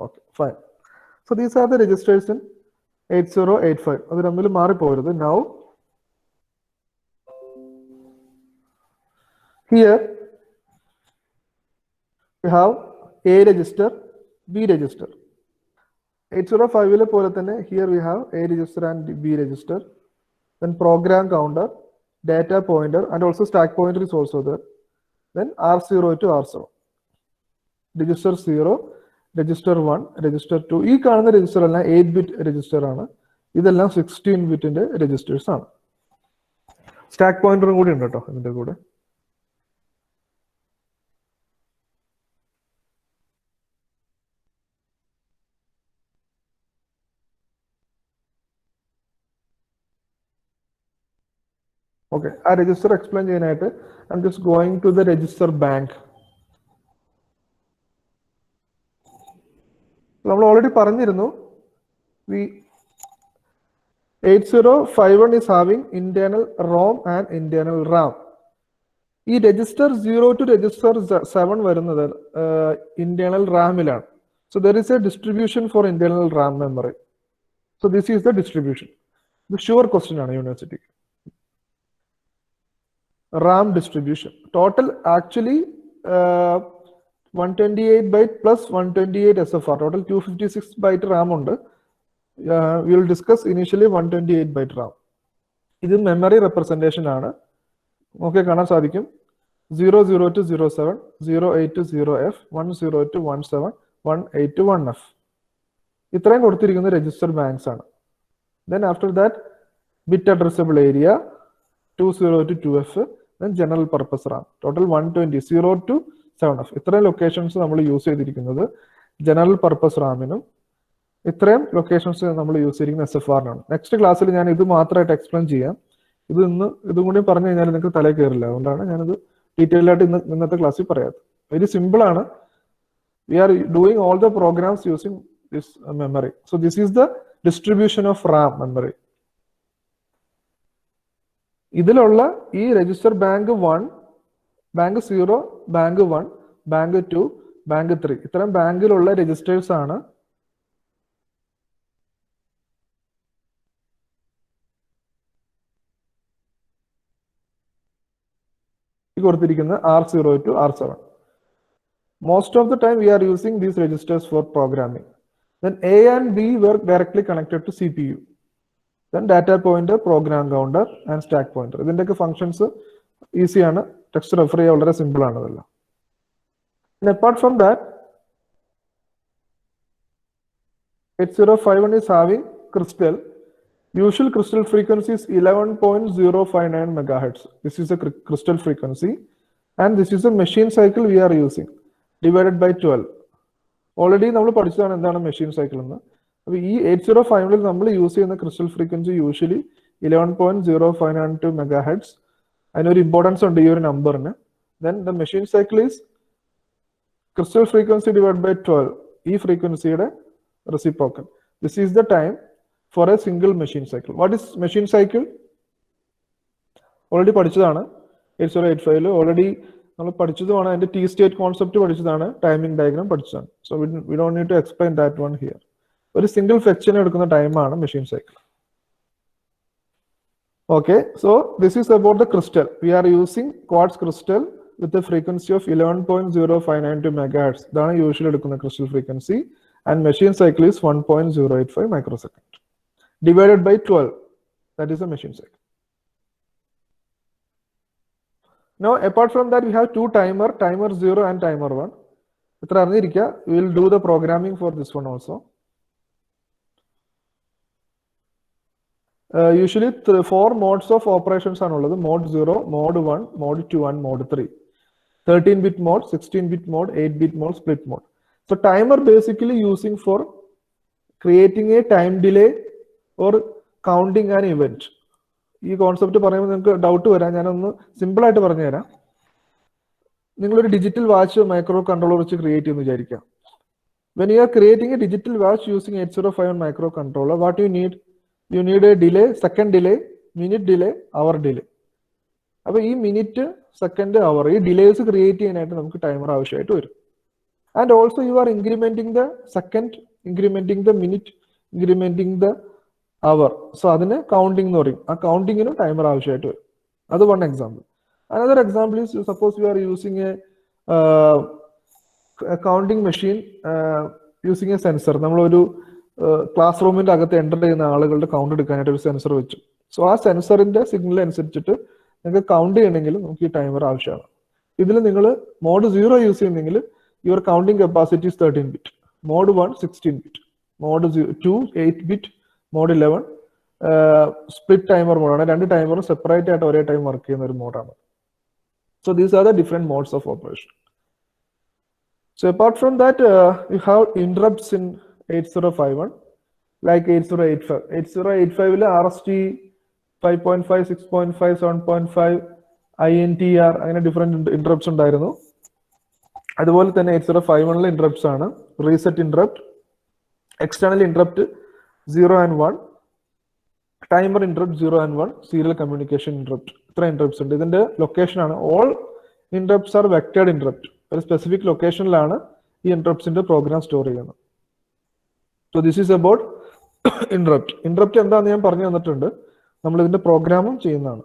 Okay, fine. So these are the registers in 8085. അത് തമ്മിൽ മാറിപ്പോകരുത്. Now here we have A register, B register. 8005 പോലെ തന്നെ here we have A register and B register. Then program counter, data pointer, and also stack pointer is also there. Then R0 to R7. Register 0, register 1, register 2. ഈ കാണുന്ന register എല്ലാം 8-bit register ആണ്. ഇതെല്ലാം 16-bit registers ആണ്. Stack പോയിന്ററും കൂടി ഉണ്ട് കേട്ടോ ഇതിന്റെ കൂടെ. Okay, ആ രജിസ്റ്റർ എക്സ്പ്ലെയിൻ ചെയ്യാനായിട്ട് I'm just going to the register bank. നമ്മൾ ഓൾറെഡി പറഞ്ഞിരുന്നു the 8051 is having internal ROM and internal RAM. ഈ രജിസ്റ്റർ 0 to രജിസ്റ്റർ 7 വരുന്നത് internal റാമിലാണ്. So there is a distribution for internal RAM memory. So this is the distribution. The sure question ആണ് university. RAM distribution. Total actually 128 byte plus 128 SFR. Total 256 byte RAM ഉണ്ട്. We will discuss initially 128 byte RAM. ഇത് memory representation ആണ്. നമുക്ക് കാണാൻ സാധിക്കും 00 to 07, 08 to 0F, 10 to 17, 18 to 1F. ഇത്രയും കൊടുത്തിരിക്കുന്ന register banks ആണ്. Then after that bit addressable area 20 to 2F, then general purpose RAM. Total 120, 0 to 7F. ഇത്രയും locations നമ്മൾ യൂസ് ചെയ്തിരിക്കുന്നത് ജനറൽ പർപ്പസ് റാമിനും ഇത്രയും ലൊക്കേഷൻസ് നമ്മൾ യൂസ് ചെയ്തിരിക്കുന്ന SFR-നാണ്. നെക്സ്റ്റ് ക്ലാസ്സിൽ ഞാൻ ഇത് മാത്രമായിട്ട് എക്സ്പ്ലെയിൻ ചെയ്യാം. ഇതും കൂടി പറഞ്ഞു കഴിഞ്ഞാൽ നിങ്ങൾക്ക് തലയിൽ കയറില്ല. അതുകൊണ്ടാണ് ഞാനിത് ഡീറ്റെയിൽ ആയിട്ട് ഇന്നത്തെ ക്ലാസ്സിൽ പറയാത്തത്. വെരി സിമ്പിൾ ആണ്. We are doing all the programs using this memory. So this is the distribution of RAM memory. ഇതിലുള്ള ഈ register bank 1, bank 0, bank 1, bank 2, bank 3 ഇത്തരം ബാങ്കിലുള്ള രജിസ്റ്റേഴ്സ് ആണ് കൊടുത്തിരിക്കുന്ന R0 to R7. Most of the time we are using these registers for programming. Then A and B were directly connected to CPU. Then data pointer, program counter and stack pointer. ഇതിന്റെയൊക്കെ functions ഈസിയാണ്. Text refer ചെയ്യാൻ വളരെ simple ആണ് ഇതെല്ലാം. And apart from that 8051 is having crystal. Usual crystal frequency is 11.059 megahertz. This is a crystal frequency, and this is a machine cycle we are using divided by 12. Already നമ്മൾ പഠിച്ചതാണ് എന്താണ് machine cycle എന്ന്. അപ്പോൾ ഈ 8051 നമ്മൾ use ചെയ്യുന്ന crystal frequency usually 11.052 megahertz. അതിനൊരു importance ഉണ്ട് ഈ ഒരു നമ്പറിന്. Then the machine cycle is crystal frequency divide by 12. ഈ ഫ്രീക്വൻസിയുടെ reciprocal. This is the time for a single machine cycle. What is machine cycle? Already പഠിച്ചതാണ് 8085 ഓൾറെഡി നമ്മൾ പഠിച്ചതുമാണ്. അതിന്റെ T state കോൺസെപ്റ്റ് പഠിച്ചതാണ്. ടൈമിംഗ് ഡയഗ്രാം പഠിച്ചതാണ്. So we don't need to explain that one here. ഒരു single ഫെച്ചിന് എടുക്കുന്ന ടൈമാണ് machine cycle. Okay, so this is about the crystal. We are using quartz crystal with a frequency of 11.059 megahertz. ഇതാണ് usually എടുക്കുന്ന crystal frequency. And machine cycle is 1.085 microsecond. divided by 12, that is a machine cycle. Now apart from that we have two timer 0 and timer 1. itra arnirikka, we will do the programming for this one also. Usually 4 modes of operations are ulladu. Mode 0, mode 1, mode 2 and mode 3. 13-bit mode, 16-bit mode, 8-bit mode, split mode. So timer basically using for creating a time delay or counting an event. ഈ concept പറയുമ്പോൾ നിങ്ങൾക്ക് doubt വരാം. ഞാനൊന്ന് simple ആയിട്ട് പറഞ്ഞുതരാം. നിങ്ങളൊരു digital watch microcontroller വെച്ച് create ചെയ്യുമെന്ന് വിചാരിക്കാം. When you are creating a digital watch using 8051 microcontroller, what you need a delay, second delay, minute delay, hour delay. അപ്പൊ ഈ മിനിറ്റ്, സെക്കൻഡ്, അവർ, ഈ ഡിലേസ് ക്രിയേറ്റ് ചെയ്യാനായിട്ട് നമുക്ക് ടൈമർ ആവശ്യമായിട്ട് വരും. And also you are incrementing the second, incrementing the minute, incrementing the hour. So അതിന് counting എന്ന് പറയും. ആ കൗണ്ടിങ്ങിന് ടൈമർ ആവശ്യമായിട്ട് വരും. അത് one example. Another example is suppose you are using a counting machine using a sensor. നമ്മളൊരു class റൂമിന്റെ അകത്ത് എൻ്റർ ചെയ്യുന്ന ആളുകളുടെ കൗണ്ട് എടുക്കാനായിട്ട് ഒരു സെൻസർ വെച്ചു. സോ ആ സെൻസറിന്റെ സിഗ്നൽ അനുസരിച്ചിട്ട് നിങ്ങൾക്ക് കൗണ്ട് ചെയ്യണമെങ്കിൽ നമുക്ക് ഈ ടൈമർ ആവശ്യമാണ്. ഇതിൽ നിങ്ങൾ മോഡ് 0 യൂസ് ചെയ്യുന്നെങ്കിൽ your counting capacity is 13 bit, mode 1 16 bit, mode 2 8 bit, mode 11 split timer മോഡാണ്. രണ്ട് ടൈമറും സെപ്പറേറ്റ് ആയിട്ട് ഒരേ ടൈം വർക്ക് ചെയ്യുന്ന ഒരു മോഡാണ്. So these are the different modes of operation. So apart from that you have interrupts in 8051 like 8085. 8085 RST 5.5, 6.5, 7.5, INTR അങ്ങനെ different interrupts ഉണ്ടായിരുന്നു. അതുപോലെ തന്നെ 8051 ഇന്ററപ്റ്റ്സ് ആണ് reset interrupt, external interrupt 0 and 1, timer interrupt 0 and 1, serial communication interrupt. 3 interrupts ഉണ്ട്. ഇതിന്റെ location ആണ്. All interrupts are vectored interrupt. ഒരു specific ലൊക്കേഷനിലാണ് ഈ interruptsന്റെ പ്രോഗ്രാം സ്റ്റോർ ചെയ്യുന്നത്. So this is about interrupt. Interrupt എന്താണെന്ന് ഞാൻ പറഞ്ഞു തന്നിട്ടുണ്ട്. നമ്മൾ ഇതിന്റെ പ്രോഗ്രാമും ചെയ്യുന്നതാണ്.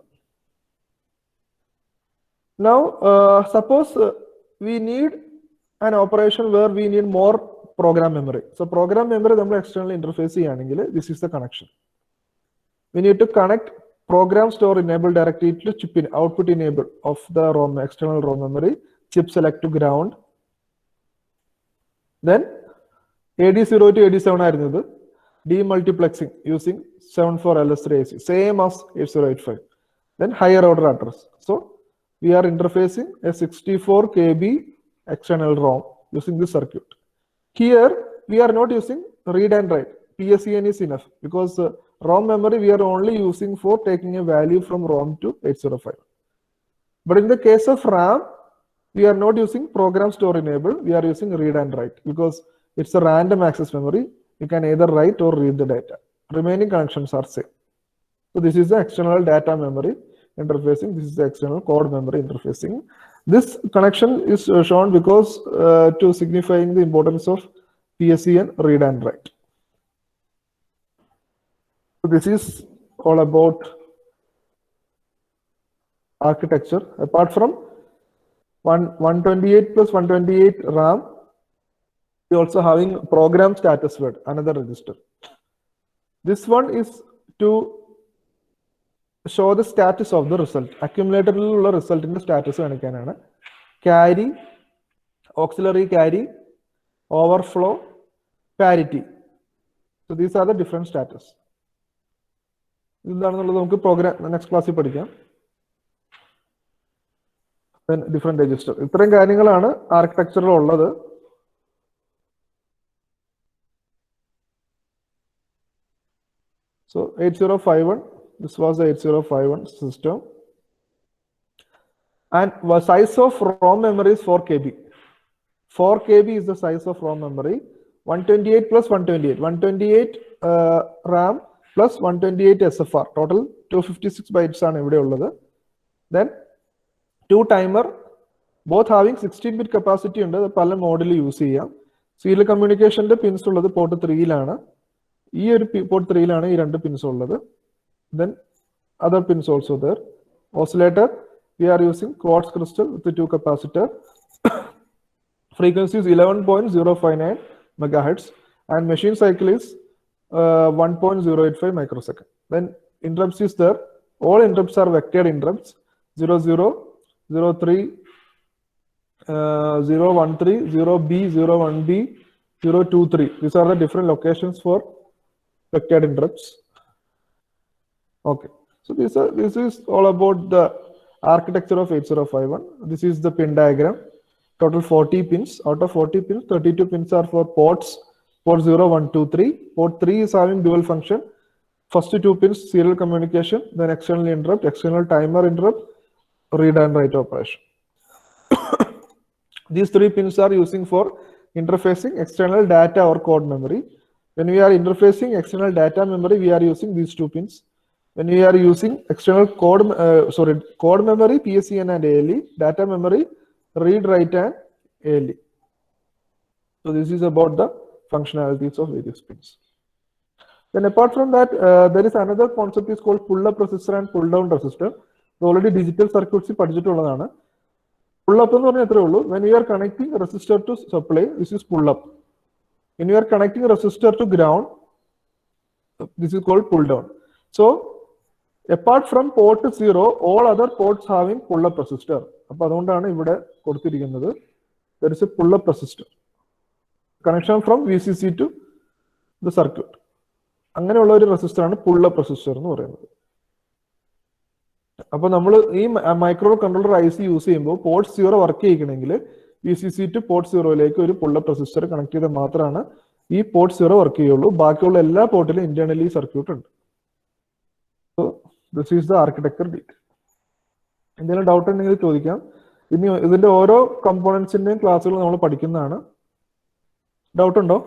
Now suppose we need an operation where we need more program memory. So program memory നമ്മൾ external interface ചെയ്യുകയാണെങ്കിൽ this is the connection. We need to connect program store enable directly to chip in output enable of the ROM external ROM memory, chip select to ground. Then AD0 to AD7 ആയിരുന്നത് demultiplexing using 74LS3AC, same as 8085. Then higher order address. So we are interfacing a 64 KB external ROM using this circuit. Here we are not using read and write. PSEN is enough because ROM memory we are only using for taking a value from ROM to 805. But in the case of RAM, we are not using program store enable. We are using read and write because it's a random access memory. You can either write or read the data. Remaining connections are same. So this is the external data memory interfacing. This is the external code memory interfacing. This connection is shown because to signifying the importance of PSEN read and write. So this is all about architecture. Apart from 128 plus 128 RAM, we also having program status word, another register. This one is to show the status of the result. Accumulator result in the status കാണിക്കാനാണ്. Carry, auxiliary carry, overflow, parity. So these are the different status. എന്താണെന്നുള്ളത് നമുക്ക് programme next ക്ലാസ്സിൽ പഠിക്കാം. Then different register. ഇത്രയും കാര്യങ്ങളാണ് ആർക്കിടെക്ചറിൽ ഉള്ളത്. So 8051, this was the 8051 system. And the size of ROM memory is 4 KB. 4 KB is the size of ROM memory. 128 plus 128. 128 RAM plus 128 SFR. Total 256 bytes ആണ് ഇവിടെ ഉള്ളത്. Then 2 timer, both having 16-bit capacity ഉണ്ട്. പല മോഡിൽ use ചെയ്യാം. Serial കമ്മ്യൂണിക്കേഷന്റെ pins ഉള്ളത് port 3-ലാണ്. ഈ ഒരു പോർട്ട് 3-ലാണ് ഈ രണ്ട് പിൻസ് ഉള്ളത്. Then other pins also there. Oscillator, we are using quartz crystal with the 2 capacitor. Frequency is 11.059 megahertz and machine cycle is 1.085 microsecond. Then interrupts is there. All interrupts are vectored interrupts. 00, 03, 013, 0B, 01B, 023. These are the different locations for vectored interrupts. Okay, so this is all about the architecture of 8051. This is the pin diagram. Total 40 pins. Out of 40 pins, 32 pins are for ports. Port 0, 1, 2, 3. Port 3 is having dual function. First 2 pins serial communication, then external interrupt, external timer interrupt, read and write operation. These 3 pins are using for interfacing external data or code memory. When we are interfacing external data memory, we are using these 2 pins. When we are using external code memory, PSEN and ALE, data memory, read, write and ALE. So this is about the functionalities of various pins. Then apart from that, there is another concept is called pull-up resistor and pull-down resistor. Already digital circuits പഠിച്ചിട്ടുള്ളതാണ്. Pull-up എന്ന് പറഞ്ഞാൽ എത്രയേ ഉള്ളൂ. When we are connecting resistor to supply, this is pull-up. When we are connecting resistor to ground, this is called pull-down. So apart from port 0, all other ports having pull-up resistor. അപ്പോൾ അതുകൊണ്ടാണ് ഇവിടെ കൊടുത്തിരിക്കുന്നത്. There is a pull-up resistor. Connection from VCC to the circuit. അങ്ങനെയുള്ള ഒരു resistor ആണ് pull-up resistor എന്ന് പറയുന്നത്. അപ്പോൾ നമ്മൾ ഈ മൈക്രോ കൺട്രോളർ IC യൂസ് ചെയ്യുമ്പോൾ പോർട്ട് 0 വർക്ക് ചെയ്യിക്കണമെങ്കിൽ VCC ടു പോർട്ട് 0ലേക്ക് ഒരു പുൾ-അപ്പ് റെസിസ്റ്റർ കണക്ട് ചെയ്താൽ മാത്രമാണ് ഈ പോർട്ട് 0 വർക്ക് ചെയ്യുള്ളൂ. ബാക്കിയുള്ള എല്ലാ പോർട്ടിലും ഇന്റേണലി സർക്യൂട്ട് ഉണ്ട്. So this is the architecture detail. എന്തെങ്കിലും ഡൗട്ട് ഉണ്ടെങ്കിൽ ചോദിക്കാം. ഇനി ഇതിന്റെ ഓരോ കമ്പോണൻസിന്റെയും ക്ലാസ്സുകൾ നമ്മൾ പഠിക്കുന്നതാണ്. ഡൗട്ട് ഉണ്ടോ?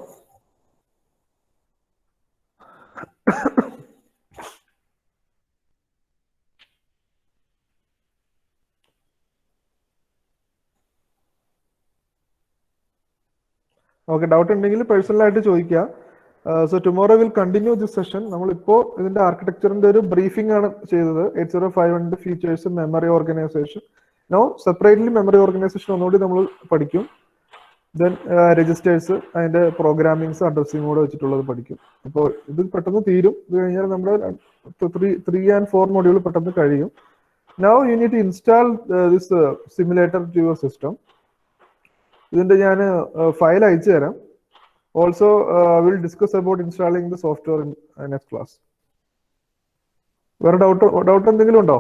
ഓക്കെ, ഡൗട്ട് ഉണ്ടെങ്കിൽ പേഴ്സണലായിട്ട് ചോദിക്കുക. So tomorrow will continue this session. നമ്മളിപ്പോൾ ഇതിന്റെ ആർക്കിടെക്ചറിന്റെ ഒരു ബ്രീഫിംഗ് ആണ് ചെയ്തത്. 8051 features, memory organisation. No separately memory organisation ഒന്നുകൂടി നമ്മൾ പഠിക്കും. ദെൻ രജിസ്റ്റേഴ്സ്, അതിന്റെ പ്രോഗ്രാമിങ്സ്, അഡ്രസ്സിംഗ് കൂടെ വെച്ചിട്ടുള്ളത് പഠിക്കും. അപ്പോൾ ഇത് പെട്ടെന്ന് തീരും. ഇത് കഴിഞ്ഞാൽ നമ്മുടെ 3 and 4 മൊഡ്യൂൾ പെട്ടെന്ന് കഴിയും. Now you need to install this simulator to your system. ഇതിന്റെ ഞാൻ ഫയൽ അയച്ചു തരാം. Also, we'll discuss about installing the software in next class. വേറെ ഡൗട്ട് എന്തെങ്കിലും ഉണ്ടോ?